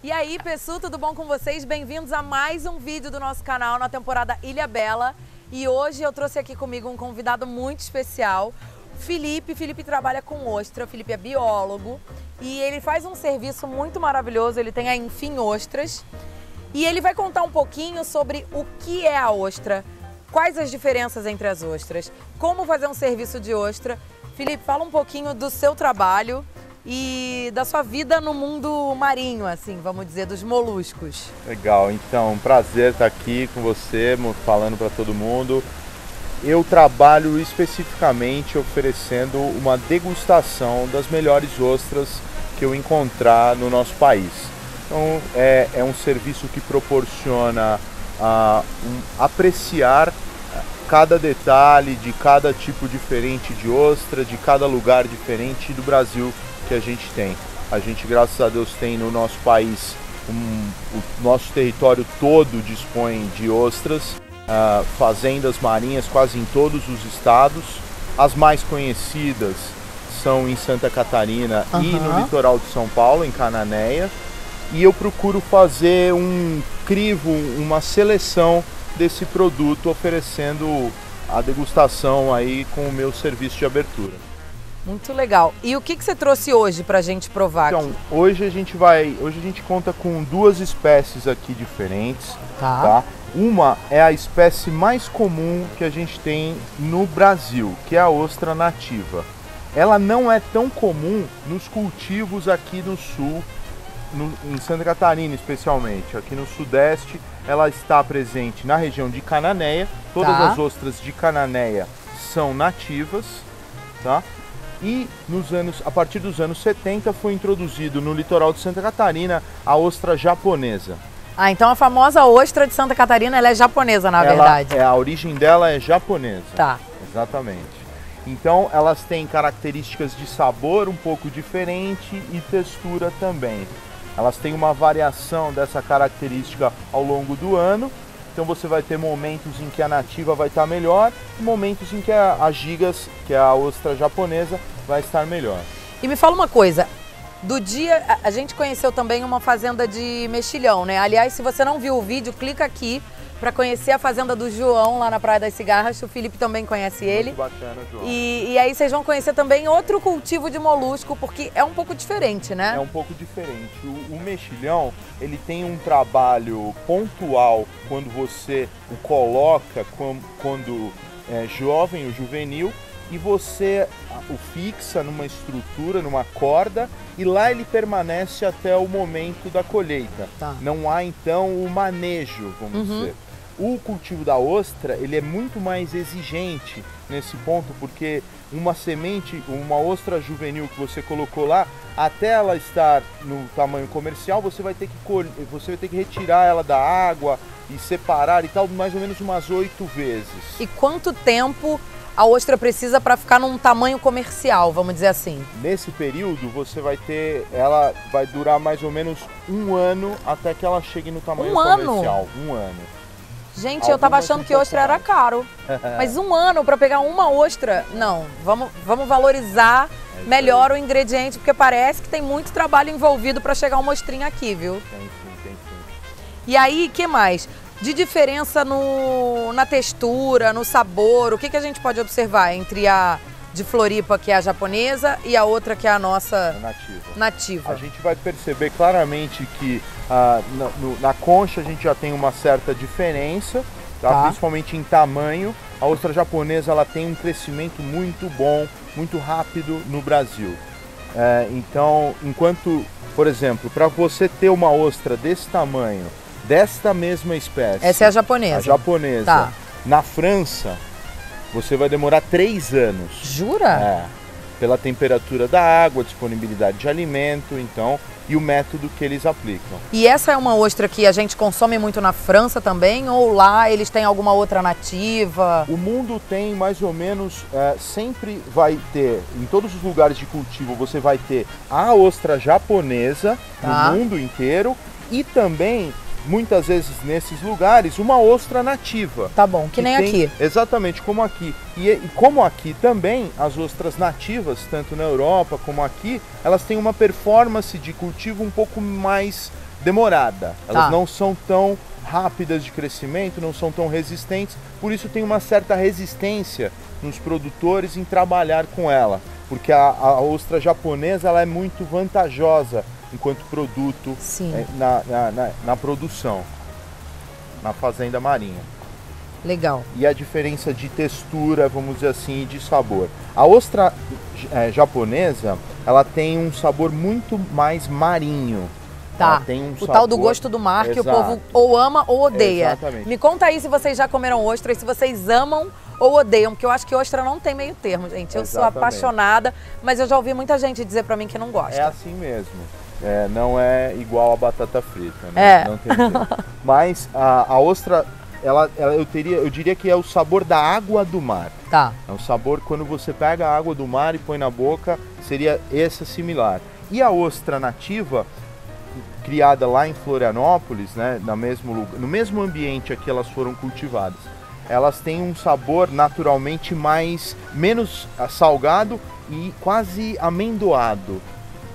E aí, pessoal, tudo bom com vocês? Bem-vindos a mais um vídeo do nosso canal na temporada Ilhabela. E hoje eu trouxe aqui comigo um convidado muito especial, Felipe. Felipe trabalha com ostra, Felipe é biólogo e ele faz um serviço muito maravilhoso, ele tem a Enfim Ostras. E ele vai contar um pouquinho sobre o que é a ostra, quais as diferenças entre as ostras, como fazer um serviço de ostra. Felipe, fala um pouquinho do seu trabalho e da sua vida no mundo marinho, assim, vamos dizer, dos moluscos. Legal, então, prazer estar aqui com você, falando para todo mundo. Eu trabalho especificamente oferecendo uma degustação das melhores ostras que eu encontrar no nosso país. Então, é um serviço que proporciona apreciar cada detalhe de cada tipo diferente de ostra, de cada lugar diferente do Brasil que a gente tem. A gente, graças a Deus, tem no nosso país, o nosso território todo dispõe de ostras, fazendas marinhas quase em todos os estados. As mais conhecidas são em Santa Catarina e no litoral de São Paulo, em Cananéia. E eu procuro fazer um crivo, uma seleção desse produto, oferecendo a degustação aí com o meu serviço de abertura. Muito legal. E o que você trouxe hoje pra gente provar então, aqui? Hoje a gente conta com duas espécies aqui diferentes, tá? Uma é a espécie mais comum que a gente tem no Brasil, que é a ostra nativa. Ela não é tão comum nos cultivos aqui no sul, em Santa Catarina especialmente. Aqui no sudeste ela está presente na região de Cananéia. Todas as ostras de Cananéia são nativas, tá? E a partir dos anos 70 foi introduzido no litoral de Santa Catarina a ostra japonesa. Ah, então a famosa ostra de Santa Catarina, ela é japonesa, na verdade. A origem dela é japonesa. Tá. Exatamente. Então elas têm características de sabor um pouco diferente e textura também. Elas têm uma variação dessa característica ao longo do ano. Então você vai ter momentos em que a nativa vai estar melhor e momentos em que a gigas, que é a ostra japonesa, vai estar melhor. E me fala uma coisa, a gente conheceu também uma fazenda de mexilhão, né? Aliás, se você não viu o vídeo, clica aqui para conhecer a fazenda do João, lá na Praia das Cigarras. O Felipe também conhece ele. Muito bacana, João. E aí vocês vão conhecer também outro cultivo de molusco, porque é um pouco diferente, né? É um pouco diferente. O mexilhão, ele tem um trabalho pontual quando você o coloca, quando é jovem ou juvenil, e você o fixa numa estrutura, numa corda, e lá ele permanece até o momento da colheita. Tá. Não há então o manejo, vamos dizer. O cultivo da ostra, ele é muito mais exigente nesse ponto, porque uma semente, uma ostra juvenil que você colocou lá, até ela estar no tamanho comercial, você vai ter que retirar ela da água e separar e tal, mais ou menos umas 8 vezes. E quanto tempo a ostra precisa para ficar num tamanho comercial, vamos dizer assim? Nesse período, ela vai durar mais ou menos 1 ano até que ela chegue no tamanho comercial. 1 ano. Gente, eu tava achando que ostra era caro, mas 1 ano para pegar uma ostra, não, vamos valorizar melhor o ingrediente, porque parece que tem muito trabalho envolvido para chegar uma ostrinha aqui, viu? Tem sim. E aí, o que mais? De diferença na textura, no sabor, o que a gente pode observar entre a de Floripa, que é a japonesa, e a outra que é a nossa nativa? A gente vai perceber claramente que na concha a gente já tem uma certa diferença, tá? Principalmente em tamanho. A ostra japonesa ela tem um crescimento muito bom, muito rápido no Brasil. Então, por exemplo, para você ter uma ostra desse tamanho, desta mesma espécie... Essa é a japonesa. A japonesa. Tá. Na França, você vai demorar 3 anos. Jura? Pela temperatura da água, disponibilidade de alimento, então, e o método que eles aplicam. E essa é uma ostra que a gente consome muito na França também, ou lá eles têm alguma outra nativa? O mundo tem mais ou menos, sempre vai ter, em todos os lugares de cultivo, você vai ter a ostra japonesa no mundo inteiro e também muitas vezes nesses lugares, uma ostra nativa. Tá bom, que nem aqui. Exatamente, como aqui. E como aqui também, as ostras nativas, tanto na Europa como aqui, elas têm uma performance de cultivo um pouco mais demorada. Elas não são tão rápidas de crescimento, não são tão resistentes, por isso tem uma certa resistência nos produtores em trabalhar com ela, porque a ostra japonesa ela é muito vantajosa enquanto produto na produção, na fazenda marinha. Legal. E a diferença de textura, vamos dizer assim, e de sabor. A ostra japonesa, ela tem um sabor muito mais marinho. Tá, o tal do gosto do mar que o povo ou ama ou odeia. Exatamente. Me conta aí se vocês já comeram ostra e se vocês amam ou odeiam, porque eu acho que ostra não tem meio termo, gente. Eu sou apaixonada, mas eu já ouvi muita gente dizer pra mim que não gosta. É assim mesmo. Não é igual a batata frita, né? Não tem jeito. Mas a ostra, eu diria que é o sabor da água do mar. Tá. É um sabor, quando você pega a água do mar e põe na boca, seria essa similar. E a ostra nativa, criada lá em Florianópolis, né, no mesmo ambiente que elas foram cultivadas, elas têm um sabor naturalmente menos salgado e quase amendoado.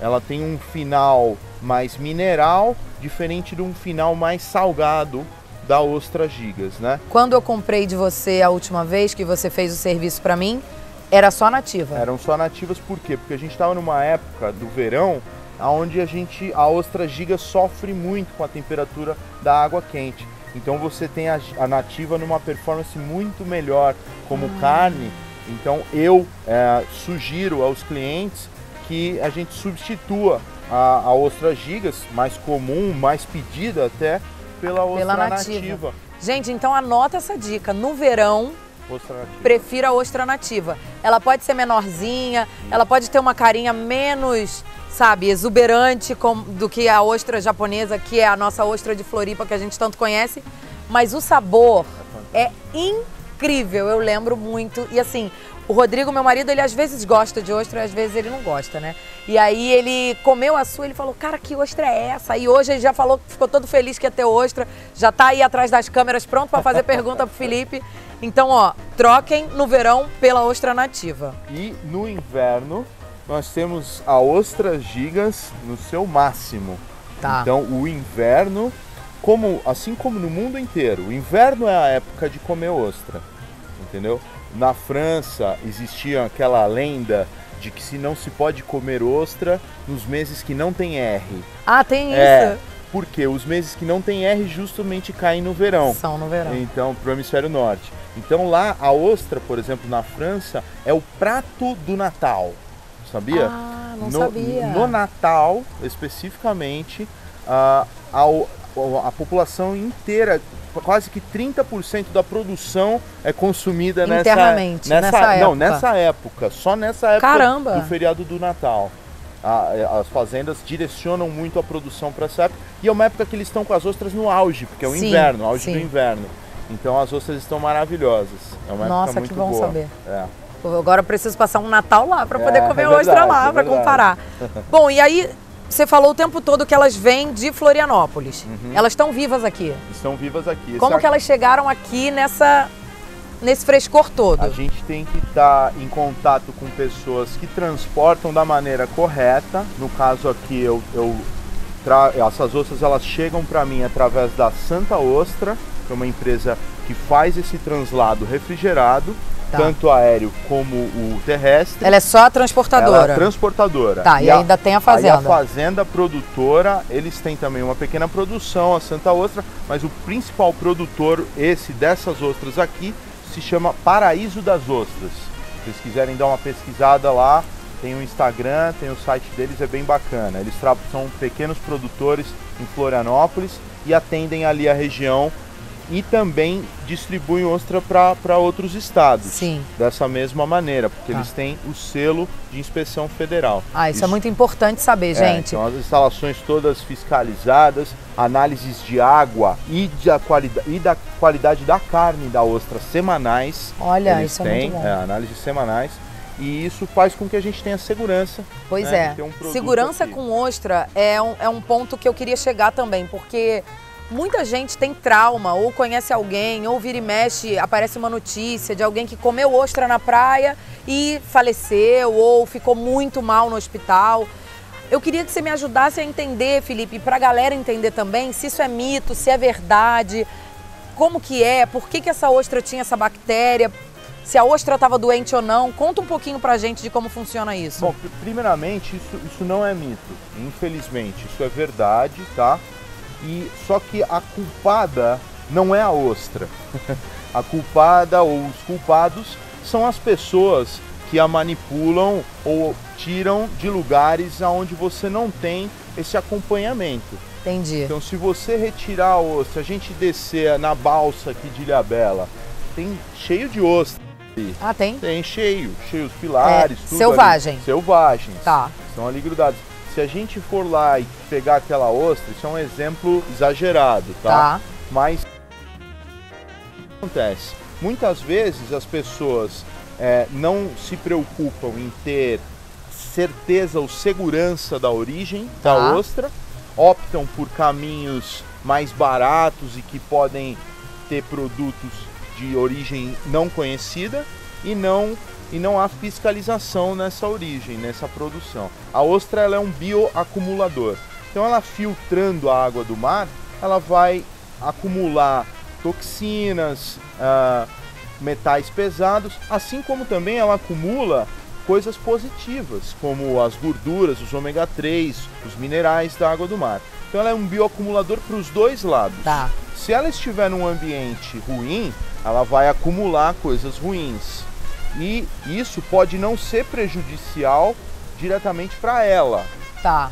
Ela tem um final mais mineral, diferente de um final mais salgado da ostra gigas, né? Quando eu comprei de você a última vez que você fez o serviço para mim, era só nativa? Eram só nativas, por quê? Porque a gente estava numa época do verão onde a ostra giga sofre muito com a temperatura da água quente. Então você tem a nativa numa performance muito melhor como carne. Então eu sugiro aos clientes que a gente substitua a ostra gigas, mais comum, mais pedida até, pela ostra nativa. Gente, então anota essa dica. No verão, prefira a ostra nativa. Ela pode ser menorzinha, ela pode ter uma carinha menos, sabe, exuberante do que a ostra japonesa, que é a nossa ostra de Floripa, que a gente tanto conhece. Mas o sabor é incrível, eu lembro muito. E assim, o Rodrigo, meu marido, ele às vezes gosta de ostra, às vezes ele não gosta, né? E aí ele comeu a sua, ele falou, cara, que ostra é essa? E hoje ele já falou que ficou todo feliz que ia ter ostra, já tá aí atrás das câmeras pronto para fazer pergunta pro Felipe. Então, ó, troquem no verão pela ostra nativa. E no inverno, nós temos a ostra gigas no seu máximo. Tá. Então, o inverno, assim como no mundo inteiro, o inverno é a época de comer ostra, entendeu? Na França existia aquela lenda de que não se pode comer ostra nos meses que não tem R. Ah, tem isso? Porque os meses que não tem R justamente caem no verão. São no verão. Então, pro hemisfério norte. Então lá, a ostra, por exemplo, na França, é o prato do Natal. Sabia? Ah, não sabia. No Natal, especificamente, a população inteira, quase que 30% da produção é consumida internamente, nessa época. Não, nessa época, só nessa época. Caramba. Do feriado do Natal. As fazendas direcionam muito a produção para essa época, e é uma época que eles estão com as ostras no auge, porque é o inverno, o auge do inverno. Então as ostras estão maravilhosas. É uma época muito boa. Nossa, que bom saber. É. Agora eu preciso passar um Natal lá para poder comer ostra lá, para comparar. Bom, e aí você falou o tempo todo que elas vêm de Florianópolis. Elas estão vivas aqui? Estão vivas aqui. Como que elas chegaram aqui nesse frescor todo? A gente tem que estar em contato com pessoas que transportam da maneira correta. No caso aqui, essas ostras elas chegam para mim através da Santa Ostra, que é uma empresa que faz esse translado refrigerado, tanto aéreo como o terrestre. Ela é só a transportadora? Ela é transportadora. Tá, e ainda tem a fazenda. Aí a fazenda produtora, eles têm também uma pequena produção, a Santa Ostra, mas o principal produtor, dessas ostras aqui, se chama Paraíso das Ostras. Se vocês quiserem dar uma pesquisada lá, tem o Instagram, tem o site deles, é bem bacana. Eles são pequenos produtores em Florianópolis e atendem ali a região e também distribuem ostra para outros estados. Sim. Dessa mesma maneira, porque eles têm o selo de inspeção federal. Isso é muito importante saber, gente. Então as instalações todas fiscalizadas, análises de água e da qualidade da carne da ostra semanais. Olha, isso é muito bom. Análises semanais. E isso faz com que a gente tenha segurança. Pois é. Segurança com ostra é um ponto que eu queria chegar também, porque muita gente tem trauma, ou conhece alguém, ou vira e mexe, aparece uma notícia de alguém que comeu ostra na praia e faleceu, ou ficou muito mal no hospital. Eu queria que você me ajudasse a entender, Felipe, para a galera entender também se isso é mito, se é verdade, como que é, por que essa ostra tinha essa bactéria, se a ostra estava doente ou não. Conta um pouquinho pra gente de como funciona isso. Bom, primeiramente, isso não é mito, infelizmente, isso é verdade, tá? E só que a culpada não é a ostra. A culpada ou os culpados são as pessoas que a manipulam ou tiram de lugares onde você não tem esse acompanhamento. Entendi. Então, se você retirar a ostra, a gente descer na balsa aqui de Ilhabela, tem cheio de ostra. Ah, tem? Tem cheio, os pilares, tudo selvagem. ali, selvagens. Tá. Estão ali grudados. Se a gente for lá e pegar aquela ostra, isso é um exemplo exagerado, tá? Mas o que acontece? Muitas vezes as pessoas não se preocupam em ter certeza ou segurança da origem da ostra, optam por caminhos mais baratos e que podem ter produtos de origem não conhecida e não há fiscalização nessa origem, nessa produção. A ostra ela é um bioacumulador. Então ela filtrando a água do mar, ela vai acumular toxinas, metais pesados, assim como também ela acumula coisas positivas, como as gorduras, os ômega 3, os minerais da água do mar. Então ela é um bioacumulador para os dois lados. Tá. Se ela estiver num ambiente ruim, ela vai acumular coisas ruins. E isso pode não ser prejudicial diretamente para ela. Tá.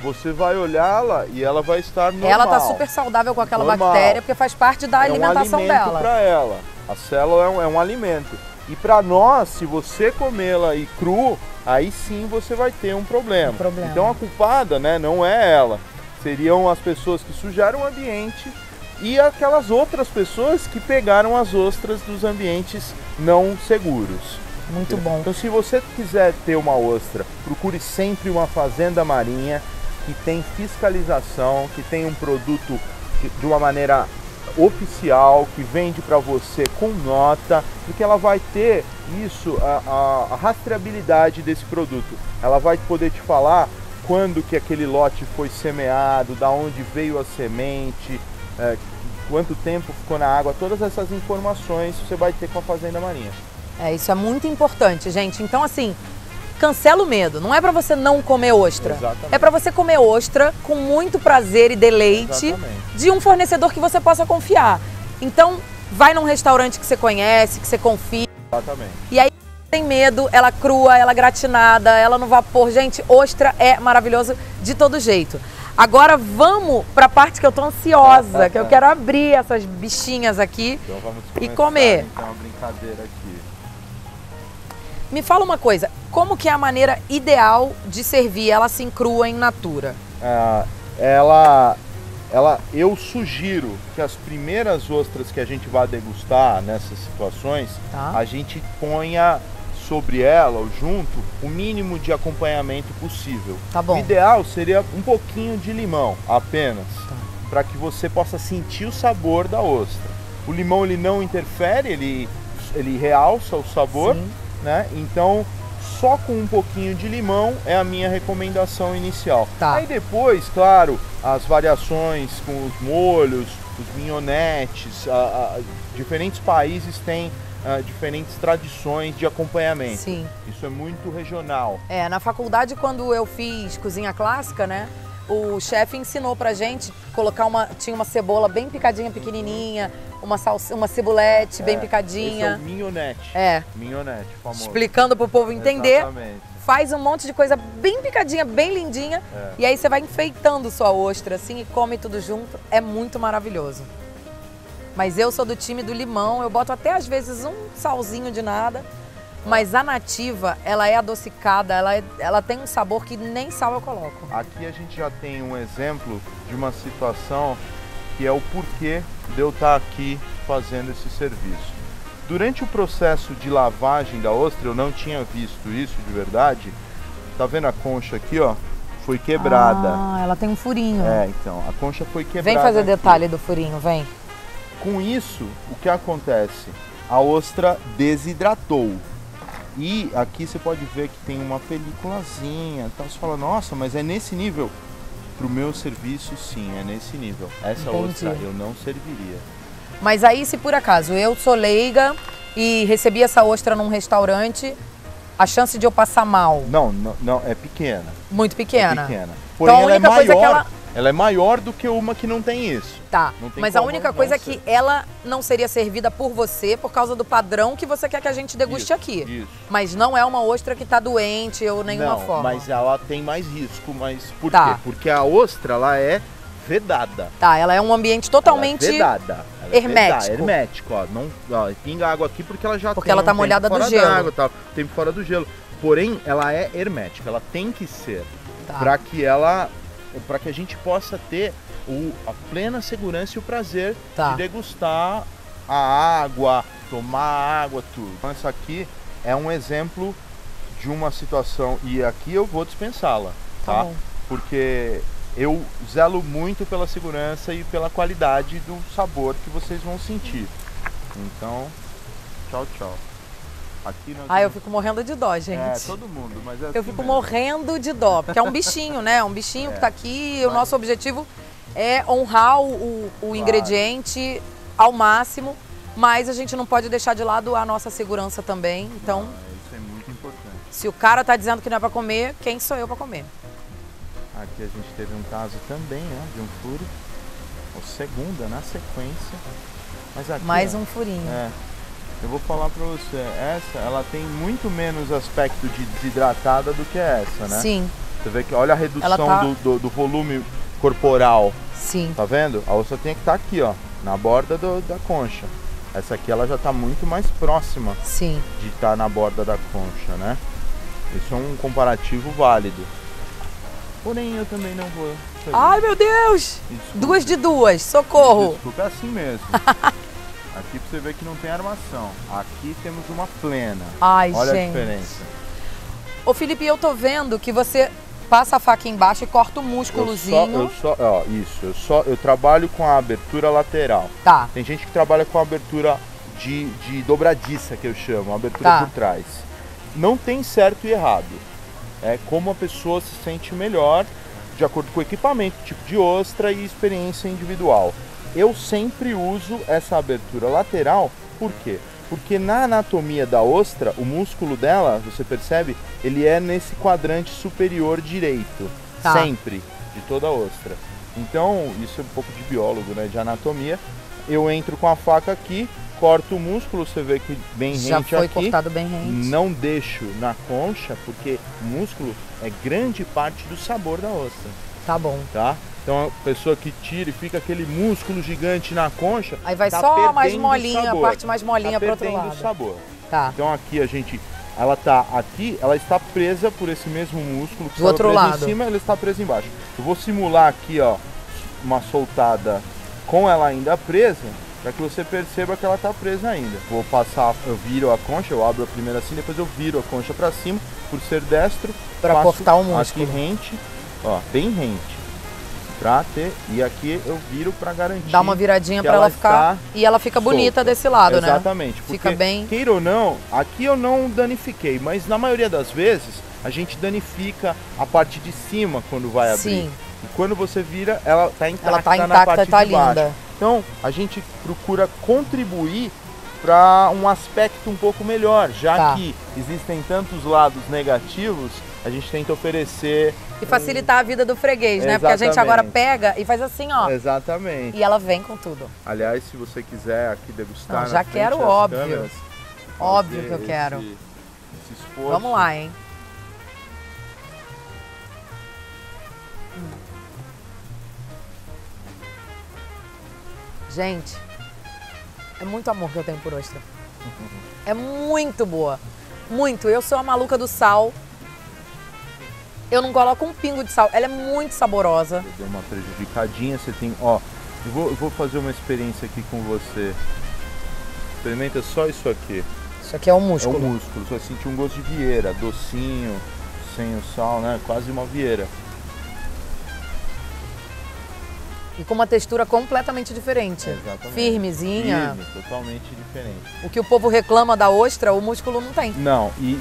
Você vai olhá-la e ela vai estar normal. Ela tá super saudável com aquela bactéria, porque faz parte da alimentação dela. É um alimento para ela. A célula é um alimento. E para nós, se você comê-la e cru, aí sim você vai ter um problema. Então a culpada, né, não é ela. Seriam as pessoas que sujaram o ambiente e aquelas outras pessoas que pegaram as ostras dos ambientes não seguros. Muito bom. Então, se você quiser ter uma ostra, procure sempre uma fazenda marinha que tem fiscalização, que tem um produto de uma maneira oficial, que vende para você com nota, porque ela vai ter isso, a rastreabilidade desse produto. Ela vai poder te falar quando que aquele lote foi semeado, da onde veio a semente, quanto tempo ficou na água, todas essas informações você vai ter com a Fazenda Marinha. Isso é muito importante, gente. Então, assim, cancela o medo. Não é para você não comer ostra. Exatamente. É para você comer ostra com muito prazer e deleite. Exatamente. De um fornecedor que você possa confiar. Então, vai num restaurante que você conhece, que você confia. Exatamente. E aí, tem medo, ela crua, ela gratinada, ela no vapor. Gente, ostra é maravilhoso de todo jeito. Agora vamos para a parte que eu tô ansiosa, que eu quero abrir essas bichinhas aqui então, vamos e comer. Então, uma brincadeira aqui. Me fala uma coisa, como que é a maneira ideal de servir ela assim crua em natura? Eu sugiro que as primeiras ostras que a gente vai degustar nessas situações, a gente ponha sobre ela, ou junto, o mínimo de acompanhamento possível. Tá bom. O ideal seria um pouquinho de limão, apenas, para que você possa sentir o sabor da ostra. O limão ele não interfere, ele realça o sabor, né? Então, só com um pouquinho de limão é a minha recomendação inicial. Aí depois, claro, as variações com os molhos, os mignonetes, diferentes países têm diferentes tradições de acompanhamento. Sim. Isso é muito regional. Na faculdade, quando eu fiz cozinha clássica, né? O chefe ensinou pra gente colocar tinha uma cebola bem picadinha, pequenininha, uma cebulete bem picadinha. Esse é o mignonete. Mignonete, famoso. Explicando pro povo entender. Exatamente. Faz um monte de coisa bem picadinha, bem lindinha. E aí você vai enfeitando sua ostra assim e come tudo junto. É muito maravilhoso. Mas eu sou do time do limão, eu boto até às vezes um salzinho de nada. Mas a nativa, ela é adocicada, ela tem um sabor que nem sal eu coloco. Aqui a gente já tem um exemplo de uma situação que é o porquê de eu estar aqui fazendo esse serviço. Durante o processo de lavagem da ostra, eu não tinha visto isso de verdade. Tá vendo a concha aqui, ó? Foi quebrada. Ela tem um furinho. Então, a concha foi quebrada. Vem fazer aqui. detalhe do furinho, vem. Com isso, o que acontece? A ostra desidratou. E aqui você pode ver que tem uma peliculazinha, então você fala, nossa, mas é nesse nível? Pro meu serviço, sim, é nesse nível. Essa ostra eu não serviria. Mas aí, se por acaso eu sou leiga e recebi essa ostra num restaurante, a chance de eu passar mal? Não, é pequena. Muito pequena? É pequena. Porém, então, a única coisa é que ela é maior do que uma que não tem isso. Tá, mas a única coisa é que ela não seria servida por você por causa do padrão que você quer que a gente deguste aqui. Isso. Mas não é uma ostra que tá doente ou nenhuma forma. Mas ela tem mais risco, mas por quê? Porque a ostra, ela é vedada. Tá, ela é um ambiente totalmente vedada. Ela hermético. Hermético, ó. Não, ó, pinga água aqui porque ela já porque ela tá molhada do gelo. Água, tá, tempo fora do gelo. Porém, ela é hermética, ela tem que ser. Para que a gente possa ter a plena segurança e o prazer de degustar a água, tomar água, tudo. Então, essa aqui é um exemplo de uma situação, e aqui eu vou dispensá-la, tá? Porque eu zelo muito pela segurança e pela qualidade do sabor que vocês vão sentir. Então, tchau, tchau. Aqui nós eu fico morrendo de dó, gente. É, todo mundo, mas é assim eu fico mesmo. Morrendo de dó, porque é um bichinho, né? É um bichinho que tá aqui e o nosso objetivo é honrar o ingrediente ao máximo, mas a gente não pode deixar de lado a nossa segurança também. Então, isso é muito importante. Se o cara tá dizendo que não é para comer, quem sou eu para comer? Aqui a gente teve um caso também, né, de um furo. O segunda na sequência. Mas aqui, mais um furinho. Eu vou falar pra você, essa, ela tem muito menos aspecto de desidratada do que essa, né? Sim. Você vê que olha a redução do volume corporal. Sim. Tá vendo? A ostra tem que estar aqui, ó, na borda da concha. Essa aqui ela já tá muito mais próxima. Sim. De estar na borda da concha, né? Isso é um comparativo válido. Porém, eu também não vou. Ai, meu Deus! Desculpa. 2 de 2, socorro! Desculpa, é assim mesmo. Aqui pra você ver que não tem armação. Aqui temos uma plena. Ai, olha gente. A diferença. Ô, Felipe, eu tô vendo que você passa a faca embaixo e corta o músculozinho. Eu trabalho com a abertura lateral. Tá. Tem gente que trabalha com a abertura de dobradiça, que eu chamo, a abertura por trás. Não tem certo e errado. É como a pessoa se sente melhor, de acordo com o equipamento, tipo de ostra e experiência individual. Eu sempre uso essa abertura lateral, por quê? Porque na anatomia da ostra, o músculo dela, você percebe, ele é nesse quadrante superior direito, sempre, de toda a ostra. Então, isso é um pouco de biólogo, né, de anatomia. Eu entro com a faca aqui, corto o músculo, você vê que bem rente aqui. Já foi cortado bem rente. Não deixo na concha, porque o músculo é grande parte do sabor da ostra. Tá bom. Tá? Então a pessoa que tira e fica aquele músculo gigante na concha, aí vai só mais molinha, a parte mais molinha pro outro lado. O sabor. Tá. Então aqui ela tá aqui, ela está presa por esse mesmo músculo que do outro lado. Em cima, ela está presa embaixo. Eu vou simular aqui, ó, uma soltada com ela ainda presa, para que você perceba que ela está presa ainda. Vou passar, eu viro a concha, eu abro a primeira assim, depois eu viro a concha para cima, por ser destro, para cortar o músculo. Aqui rente, ó, bem rente. Pra ter, e aqui eu viro para garantir. Dá uma viradinha para ela ficar e ela fica bonita desse lado, né? Exatamente. Fica bem. Queira ou não, aqui eu não danifiquei, mas na maioria das vezes a gente danifica a parte de cima quando vai abrir. Sim. E quando você vira, ela tá intacta, ela tá intacta, na parte tá de baixo. Linda. Então a gente procura contribuir para um aspecto um pouco melhor, já que existem tantos lados negativos, a gente tenta oferecer e facilitar a vida do freguês, né? Porque a gente agora pega e faz assim, ó. Exatamente. E ela vem com tudo. Aliás, se você quiser aqui degustar, não, já quero, óbvio. Câmeras, óbvio que eu quero. Esse esforço. Vamos lá, hein? Gente, é muito amor que eu tenho por ostra. É muito boa. Muito. Eu sou a maluca do sal. Eu não coloco um pingo de sal. Ela é muito saborosa. Deu uma prejudicadinha. Você tem, ó. Eu vou fazer uma experiência aqui com você. Experimenta só isso aqui. Isso aqui é o músculo. É o músculo. Você vai sentir um gosto de vieira, docinho, sem o sal, né? Quase uma vieira. E com uma textura completamente diferente. Exatamente. Firmezinha. Firme, totalmente diferente. O que o povo reclama da ostra, o músculo não tem. Não, e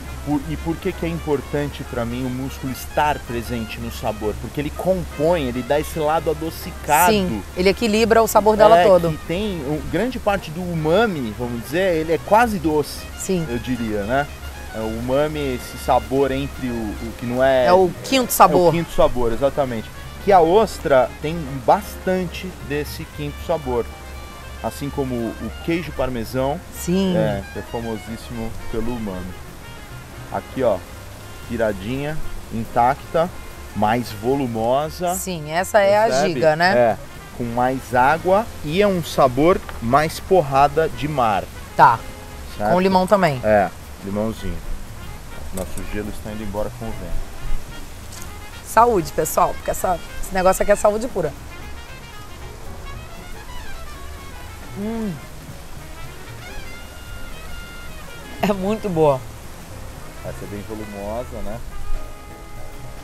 por que é importante para mim o músculo estar presente no sabor? Porque ele compõe, ele dá esse lado adocicado. Sim, ele equilibra o sabor dela todo. Que tem grande parte do umami, vamos dizer, ele é quase doce. Sim. Eu diria, né? O umami, esse sabor entre o que não é... É o quinto sabor. É o quinto sabor, exatamente. Que a ostra tem bastante desse quinto sabor. Assim como o queijo parmesão, sim, que é famosíssimo pelo umami. Aqui, ó, viradinha, intacta, mais volumosa. Sim, essa é a giga, né? É, com mais água e é um sabor mais porrada de mar. Tá, certo? com limão também. É, limãozinho. Nosso gelo está indo embora com o vento. Saúde, pessoal, porque esse negócio aqui é saúde pura. É muito boa. Essa é bem volumosa, né?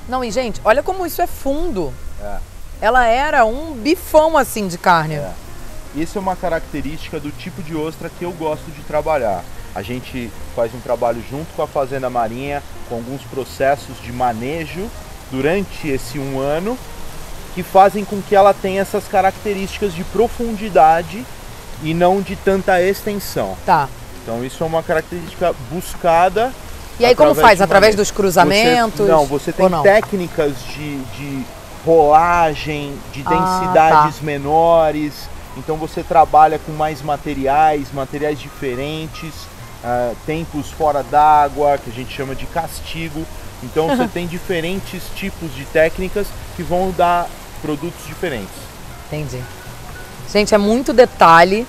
Não, e gente, olha como isso é fundo. É. Ela era um bifão assim de carne. É. Isso é uma característica do tipo de ostra que eu gosto de trabalhar. A gente faz um trabalho junto com a Fazenda Marinha, com alguns processos de manejo durante esse 1 ano, que fazem com que ela tenha essas características de profundidade e não de tanta extensão. Tá. Então isso é uma característica buscada. E aí como faz? Através dos cruzamentos? Você tem técnicas de rolagem, de densidades menores. Então você trabalha com mais materiais diferentes, tempos fora d'água, que a gente chama de castigo. Então você tem diferentes tipos de técnicas que vão dar produtos diferentes. Entendi. Gente, é muito detalhe.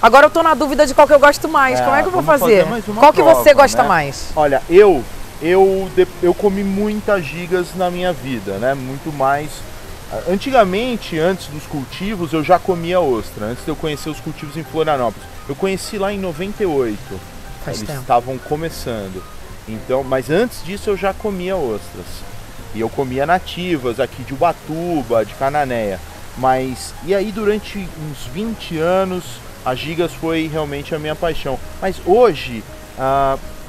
Agora eu tô na dúvida de qual que eu gosto mais. Como é que eu vou fazer? Qual que você gosta mais? Olha, eu comi muitas gigas na minha vida, né? Muito mais. Antigamente, antes dos cultivos, eu já comia ostra. Antes de eu conhecer os cultivos em Florianópolis. Eu conheci lá em 98. Eles estavam começando. Então, mas antes disso eu já comia ostras. E eu comia nativas aqui de Ubatuba, de Cananéia. E aí durante uns 20 anos a gigas foi realmente a minha paixão. Mas hoje,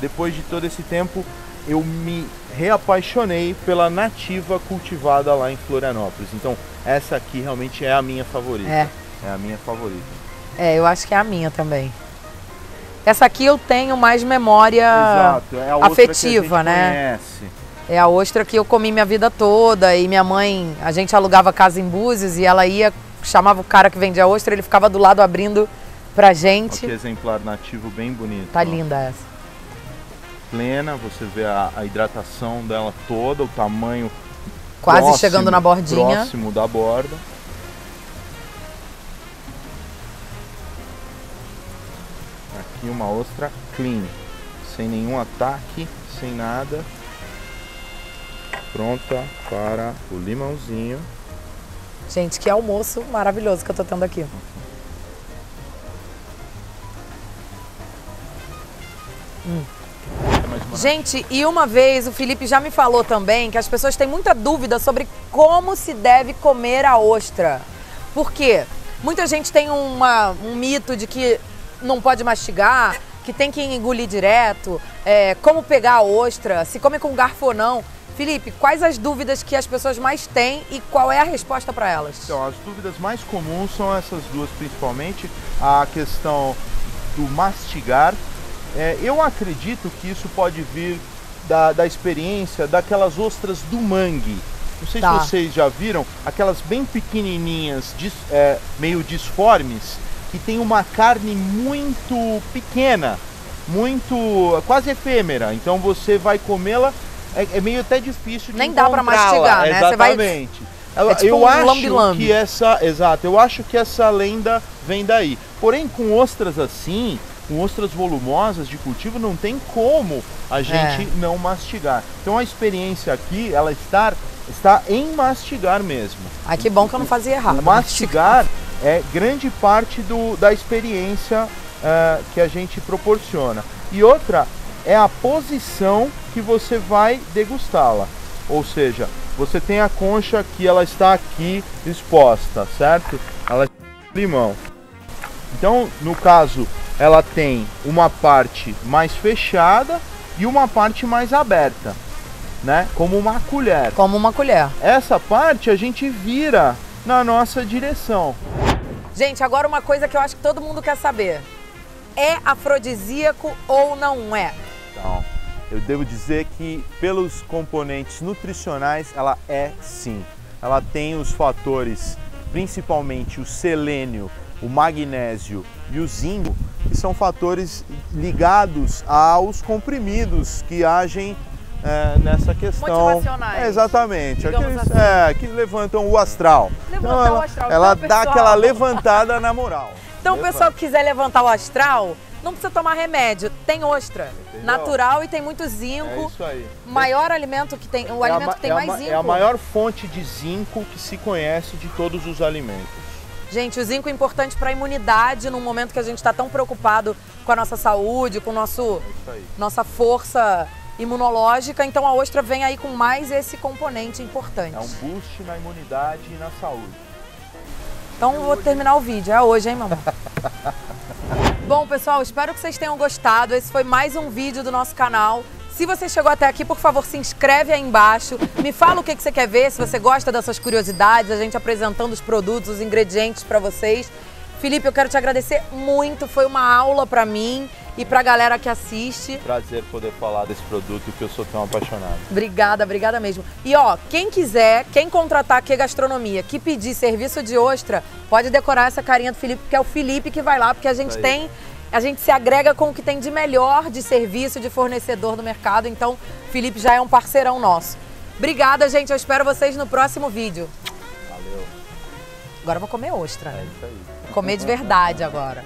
depois de todo esse tempo, eu me reapaixonei pela nativa cultivada lá em Florianópolis. Então essa aqui realmente é a minha favorita. É a minha favorita. Eu acho que é a minha também. Essa aqui eu tenho mais memória afetiva, né? Conhece. É a ostra que eu comi minha vida toda e minha mãe, a gente alugava casa em Búzios e ela ia, chamava o cara que vendia ostra, ele ficava do lado abrindo pra gente. Olha que exemplar nativo bem bonito. Tá linda essa. Plena, você vê a hidratação dela toda, o tamanho quase chegando na bordinha. Próximo da borda. Aqui uma ostra clean, sem nenhum ataque, sem nada. Pronta para o limãozinho. Gente, que almoço maravilhoso que eu tô tendo aqui. Gente, e uma vez o Felipe já me falou também que as pessoas têm muita dúvida sobre como se deve comer a ostra. Por quê? Muita gente tem um mito de que não pode mastigar, que tem que engolir direto, como pegar a ostra, se come com garfo ou não. Felipe, quais as dúvidas que as pessoas mais têm e qual é a resposta para elas? Então, as dúvidas mais comuns são essas duas, principalmente a questão do mastigar. Eu acredito que isso pode vir da experiência daquelas ostras do mangue. Não sei se vocês já viram, aquelas bem pequenininhas, meio disformes, que tem uma carne muito pequena, quase efêmera. Então você vai comê-la, é meio até difícil de nem dá para mastigar, né? Exatamente. Tipo eu acho lambi-lambi. que eu acho que essa lenda vem daí. Porém, com ostras assim, com ostras volumosas de cultivo, não tem como a gente não mastigar. Então a experiência aqui, ela está em mastigar mesmo. Ai, que bom que eu não fazia errado. O mastigar é grande parte da experiência que a gente proporciona. E outra é a posição que você vai degustá-la. Ou seja, você tem a concha que ela está aqui exposta, certo? Ela é limão. Então, no caso, ela tem uma parte mais fechada e uma parte mais aberta, né? Como uma colher. Como uma colher. Essa parte a gente vira na nossa direção. Gente, agora uma coisa que eu acho que todo mundo quer saber. É afrodisíaco ou não é? Então, eu devo dizer que pelos componentes nutricionais, ela é sim. Ela tem os fatores, principalmente o selênio, o magnésio e o zinco, que são fatores ligados aos comprimidos que agem nessa questão. Motivacionais. Exatamente. Aqueles, assim. que levantam o astral. Levantar então, o astral. Ela então, dá pessoal, aquela levantada na moral. Então, o pessoal que quiser levantar o astral, não precisa tomar remédio. Tem ostra. Entendeu? Natural e tem muito zinco. É isso aí. Maior alimento que tem, o alimento que tem mais zinco. É a maior fonte de zinco que se conhece de todos os alimentos. Gente, o zinco é importante para a imunidade num momento que a gente está tão preocupado com a nossa saúde, com nossa força imunológica. Então a ostra vem aí com mais esse componente importante. É um boost na imunidade e na saúde. Então eu vou terminar o vídeo. É hoje, hein, mamãe? Bom, pessoal, espero que vocês tenham gostado. Esse foi mais um vídeo do nosso canal. Se você chegou até aqui, por favor, se inscreve aí embaixo. Me fala o que você quer ver, se você gosta dessas curiosidades, a gente apresentando os produtos, os ingredientes para vocês. Felipe, eu quero te agradecer muito. Foi uma aula para mim e para a galera que assiste. Prazer poder falar desse produto que eu sou tão apaixonado. Obrigada, obrigada mesmo. E ó, quem quiser, quem contratar aqui a gastronomia, que pedir serviço de ostra, pode decorar essa carinha do Felipe, porque é o Felipe que vai lá, porque a gente se agrega com o que tem de melhor de serviço, de fornecedor do mercado. Então, o Felipe já é um parceirão nosso. Obrigada, gente. Eu espero vocês no próximo vídeo. Valeu. Agora eu vou comer ostra, né? É isso aí. Comer de verdade agora.